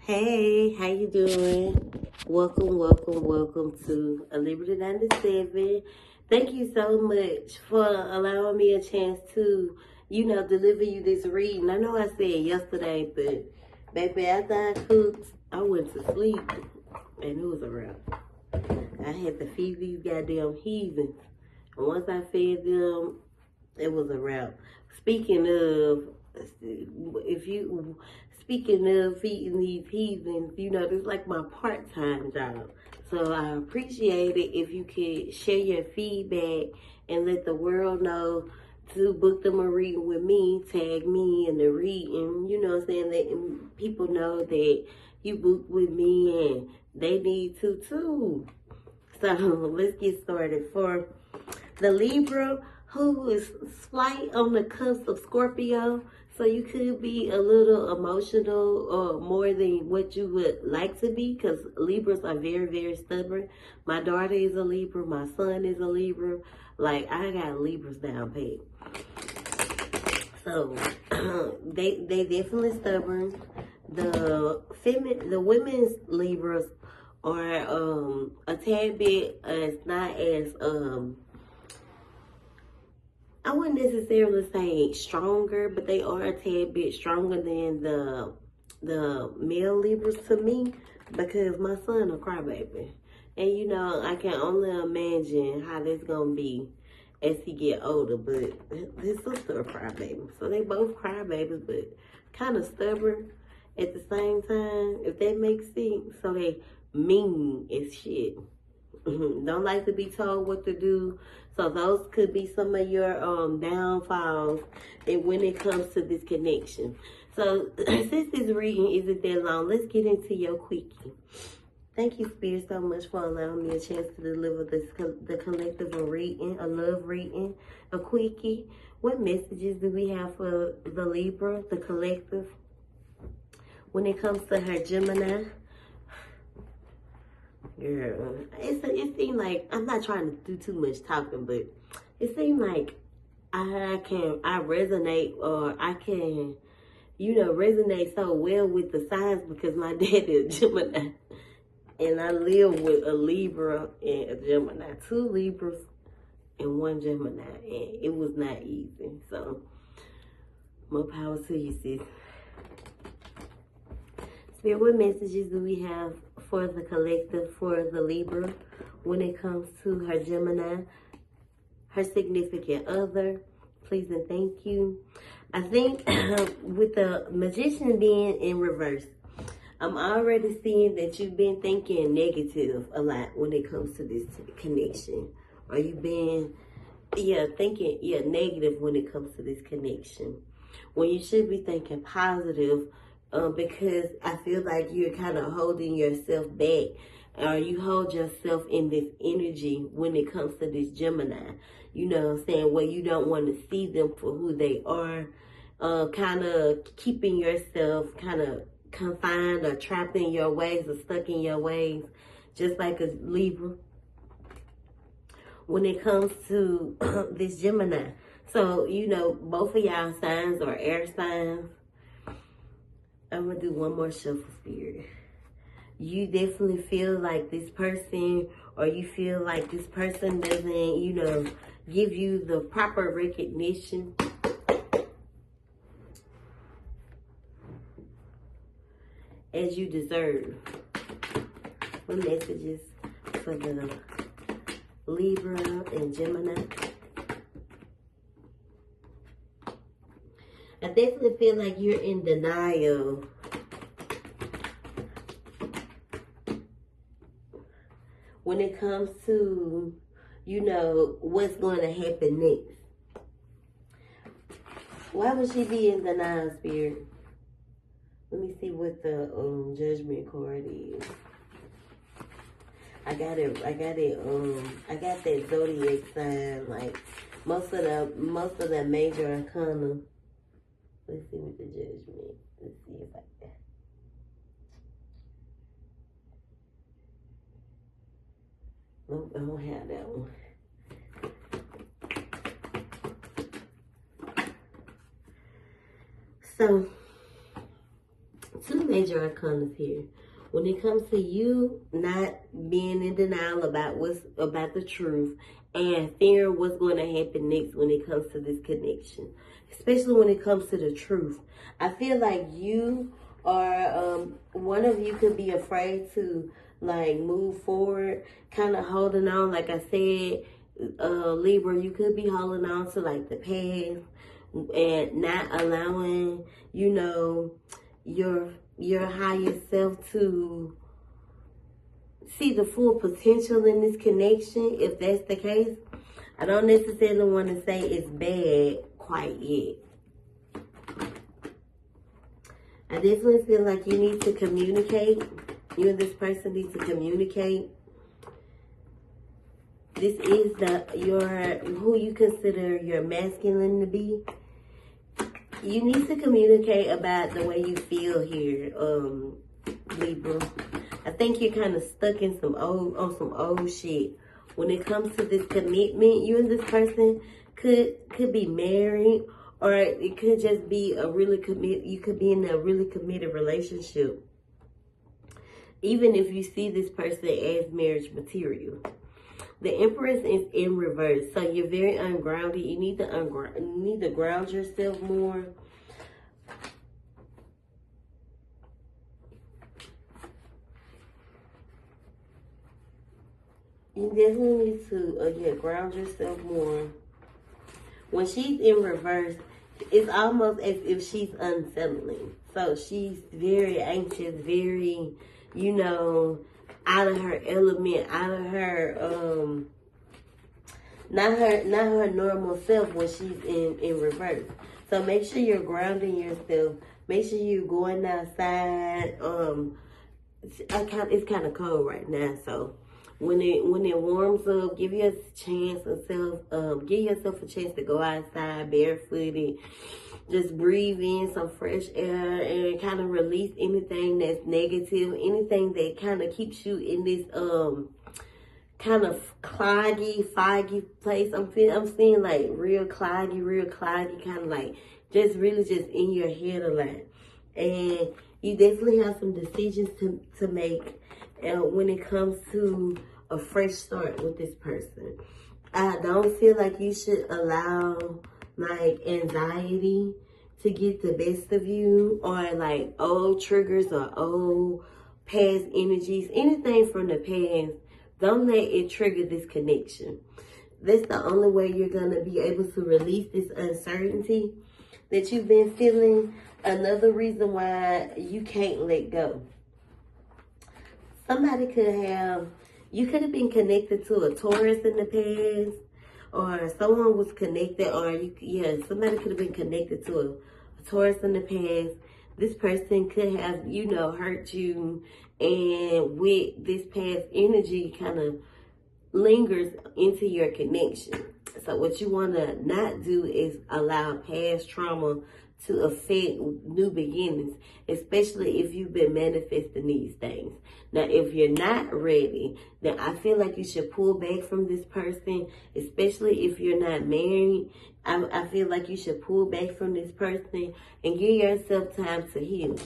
Hey, how you doing? Welcome to A Liberty 97. Thank you so much for allowing me a chance to, deliver you this reading. I know I said yesterday, but baby, after I cooked, I went to sleep, and it was a wrap. I had to feed these goddamn heathens, and once I fed them, it was a wrap. Speaking of, speaking of feeding these heathens, this is like my part-time job. So I appreciate it if you could share your feedback and let the world know to book them a reading with me, tag me in the reading, letting people know that you booked with me and they need to too. So let's get started. For the Libra, who is slight on the cusp of Scorpio, so you could be a little emotional or more than what you would like to be, because Libras are very, very stubborn. My daughter is a Libra. My son is a Libra. Like, I got Libras down pat. So, they definitely stubborn. The women's Libras are a tad bit not as I wouldn't necessarily say stronger, but they are a tad bit stronger than the male Libras to me, because my son a crybaby. And I can only imagine how that's gonna be as he get older, but his sister a crybaby. So they both crybabies, but kind of stubborn at the same time, if that makes sense. So they mean as shit. Don't like to be told what to do. So those could be some of your downfalls and when it comes to this connection. So since this reading isn't that long, let's get into your quickie. Thank you, Spirit, so much for allowing me a chance to deliver the collective a reading, a love reading, a quickie. What messages do we have for the Libra, the collective, when it comes to her Gemini? Girl, it seemed like, I'm not trying to do too much talking, but it seemed like I resonate, or I can, resonate so well with the signs, because my dad is Gemini, and I live with a Libra and a Gemini, 2 Libras and 1 Gemini, and it was not easy. So, more power to you, sis. Spirit, what messages do we have for the collective, for the Libra, when it comes to her Gemini, her significant other? Please and thank you. I think with the Magician being in reverse, I'm already seeing that you've been thinking negative a lot when it comes to this connection. Or you've been, thinking, negative when it comes to this connection, when you should be thinking positive. Because I feel like you're kind of holding yourself back, or you hold yourself in this energy when it comes to this Gemini. You know what I'm saying? Where you don't want to see them for who they are. Kind of keeping yourself kind of confined or trapped in your ways or stuck in your ways. Just like a Libra. When it comes to this Gemini. So, both of y'all signs are air signs. I'm going to do one more shuffle, Spirit. You definitely feel like this person, or you feel like this person doesn't, give you the proper recognition. As you deserve. What messages for the Libra and Gemini? I definitely feel like you're in denial. When it comes to, what's going to happen next. Why would she be in denial, Spirit? Let me see what the Judgment card is. I got that zodiac sign, like most of the major arcana. Let's see what the Judgment. Let's see if I can. Nope, I don't have that one. So, 2 major arcanas here. When it comes to you not being in denial about about the truth and fearing what's going to happen next when it comes to this connection, especially when it comes to the truth, I feel like you are one of you could be afraid to like move forward, kind of holding on. Like I said, Libra, you could be holding on to like the past and not allowing, you know, your higher self to see the full potential in this connection. If that's the case, I don't necessarily want to say it's bad quite yet. I definitely feel like you need to communicate. You and this person need to communicate. This is who you consider your masculine to be. You need to communicate about the way you feel here, Libra. I think you're kind of stuck in some old shit. When it comes to this commitment, you and this person could be married, or it could just be you could be in a really committed relationship. Even if you see this person as marriage material. The Empress is in reverse, so you're very ungrounded. You need to ground yourself more. You definitely need to ground yourself more. When she's in reverse, it's almost as if she's unsettling. So she's very anxious, very, you know, out of her element, out of her not her normal self when she's in reverse. So make sure you're grounding yourself. Make sure you're going outside. It's kind of cold right now, so when it warms up, give yourself a chance to go outside barefooted. Just breathe in some fresh air and kind of release anything that's negative, anything that kind of keeps you in this kind of foggy place. I'm seeing like real cloudy, kind of like just in your head a lot. And you definitely have some decisions to make when it comes to a fresh start with this person. I don't feel like you should allow like anxiety to get the best of you, or like old triggers or old past energies, anything from the past. Don't let it trigger this connection. That's the only way you're going to be able to release this uncertainty that you've been feeling. Another reason why you can't let go. You could have been connected to a Taurus in the past, or someone was connected, or somebody could have been connected to a Taurus in the past. This person could have, hurt you, and with this past energy kind of lingers into your connection. So what you want to not do is allow past trauma to affect new beginnings, especially if you've been manifesting these things. Now, if you're not ready, then I feel like you should pull back from this person, especially if you're not married. I feel like you should pull back from this person and give yourself time to heal.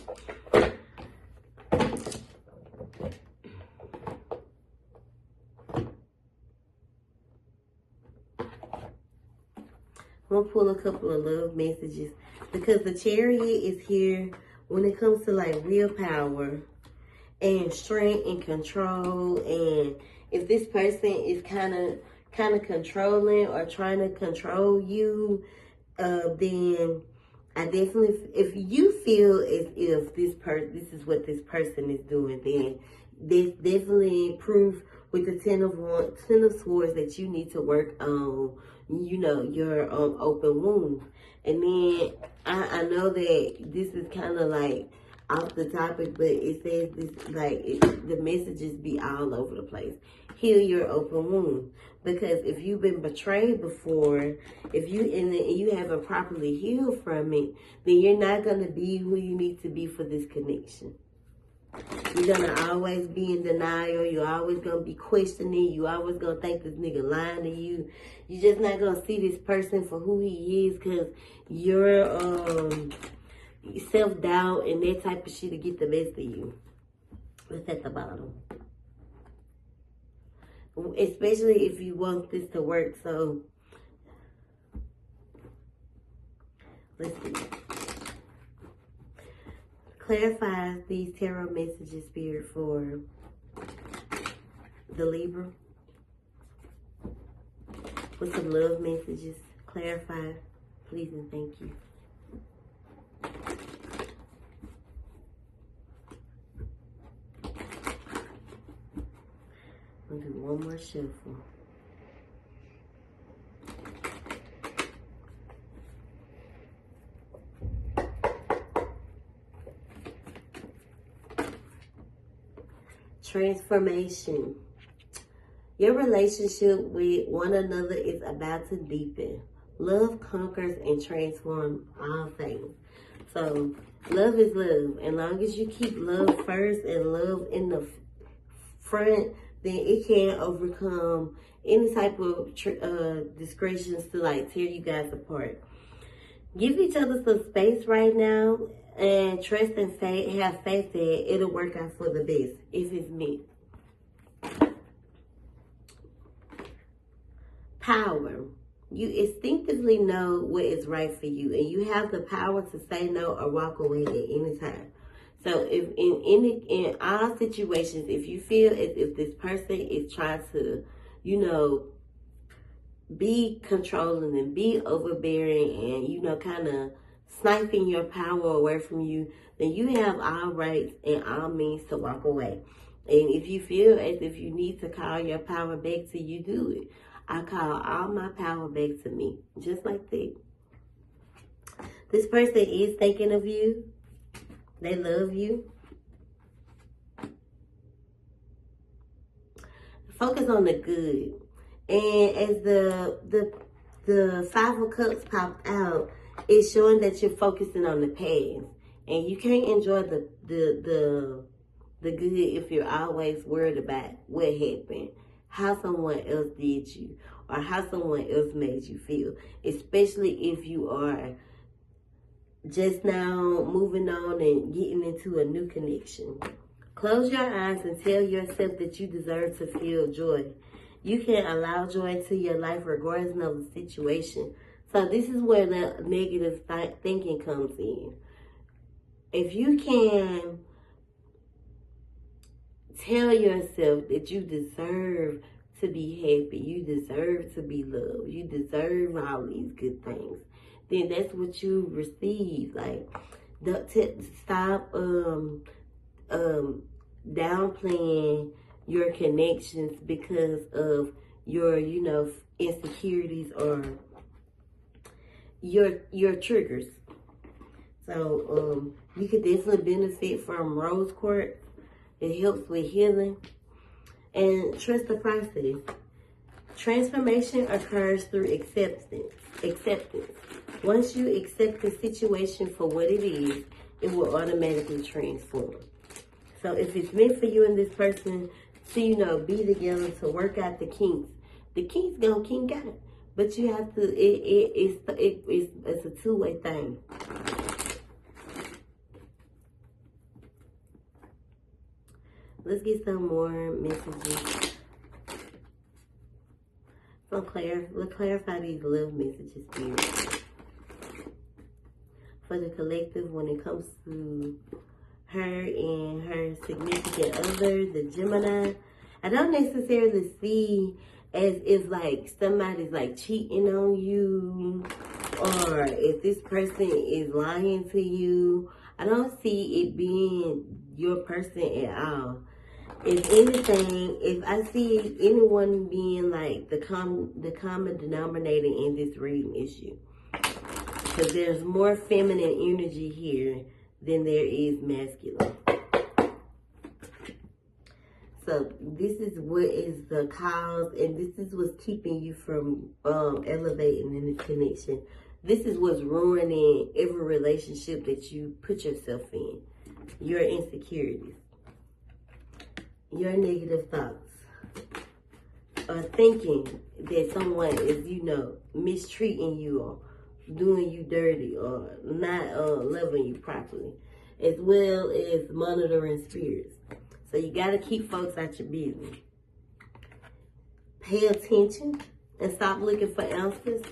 I'm going to pull a couple of love messages because the Chariot is here when it comes to like willpower and strength and control. And if this person is kind of controlling or trying to control you, then I definitely, if you feel as if this is what this person is doing, then there's definitely proof with the Ten of Swords that you need to work on, your open wound. And then I know that this is kind of like off the topic, but it says this the messages be all over the place. Heal your open wound, because if you've been betrayed before, if you haven't properly healed from it, then you're not gonna be who you need to be for this connection. You're gonna always be in denial. You're always gonna be questioning. You always gonna think this nigga lying to you. You're just not gonna see this person for who he is, because self-doubt and that type of shit to get the best of you. It's at the bottom. Especially if you want this to work. So, let's see. Clarify these tarot messages, Spirit, for the Libra. With some love messages. Clarify, please and thank you. I'll do one more shuffle. Transformation. Your relationship with one another is about to deepen. Love conquers and transforms all things. So, love is love. And long as you keep love first and love in the front, then it can overcome any type of discretions to like tear you guys apart. Give each other some space right now and trust and have faith that it'll work out for the best if it's meant. Power. You instinctively know what is right for you, and you have the power to say no or walk away at any time. So if in all situations, if you feel as if this person is trying to, be controlling and be overbearing and, kind of sniping your power away from you, then you have all rights and all means to walk away. And if you feel as if you need to call your power back to you, do it. I call all my power back to me, just like that. This person is thinking of you. They love you. Focus on the good. And as the Five of Cups popped out, it's showing that you're focusing on the past. And you can't enjoy the good if you're always worried about what happened, how someone else did you, or how someone else made you feel. Especially if you are just now moving on and getting into a new connection. Close your eyes and tell yourself that you deserve to feel joy. You can allow joy into your life regardless of the situation. So this is where the negative thinking comes in. If you can tell yourself that you deserve to be happy, you deserve to be loved, you deserve all these good things, then that's what you receive. Like, stop downplaying your connections because of your, insecurities or your triggers. So you could definitely benefit from rose quartz. It helps with healing. And trust the process. Transformation occurs through acceptance. Once you accept the situation for what it is, it will automatically transform. So if it's meant for you and this person to, be together to work out the kinks gonna kink out. But you have to, it's a two-way thing. Let's get some more messages. Let's clarify these love messages here. For the collective, when it comes to her and her significant other, the Gemini, I don't necessarily see as if like somebody's like cheating on you, or if this person is lying to you. I don't see it being your person at all. If anything, if I see anyone being like the common denominator in this reading issue, because there's more feminine energy here than there is masculine. So this is what is the cause, and this is what's keeping you from elevating in this connection. This is what's ruining every relationship that you put yourself in. Your insecurities. Your negative thoughts. Or thinking that someone is, mistreating you or doing you dirty or not loving you properly, as well as monitoring spirits. So you got to keep folks out your business. Pay attention and stop looking for answers.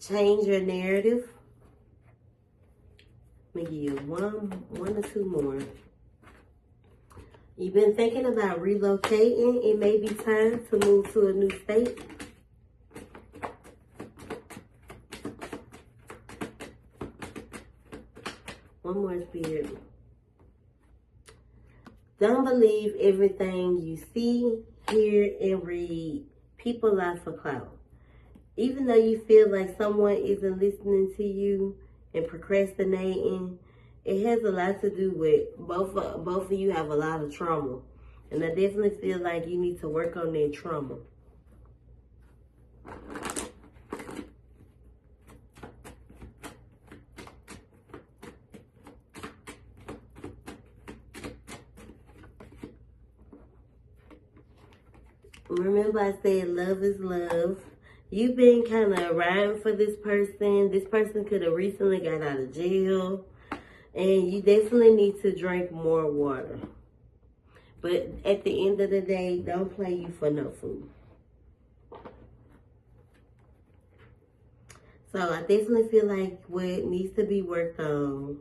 Change your narrative. Let me give you one or two more. You've been thinking about relocating. It may be time to move to a new state. One more, Spirit. Don't believe everything you see, hear, and read. People lie for clout. Even though you feel like someone isn't listening to you and procrastinating, it has a lot to do with both of you have a lot of trauma. And I definitely feel like you need to work on that trauma. Remember I said love is love. You've been kind of riding for this person. This person could have recently got out of jail. And you definitely need to drink more water. But at the end of the day, don't play you for no food. So I definitely feel like what needs to be worked on,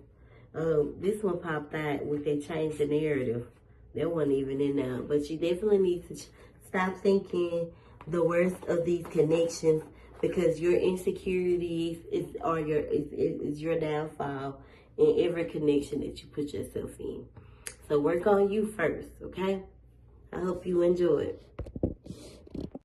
this one popped out with that change the narrative. That wasn't even in there. But you definitely need to stop thinking the worst of these connections, because your insecurities is your downfall in every connection that you put yourself in. So work on you first, okay? I hope you enjoy it.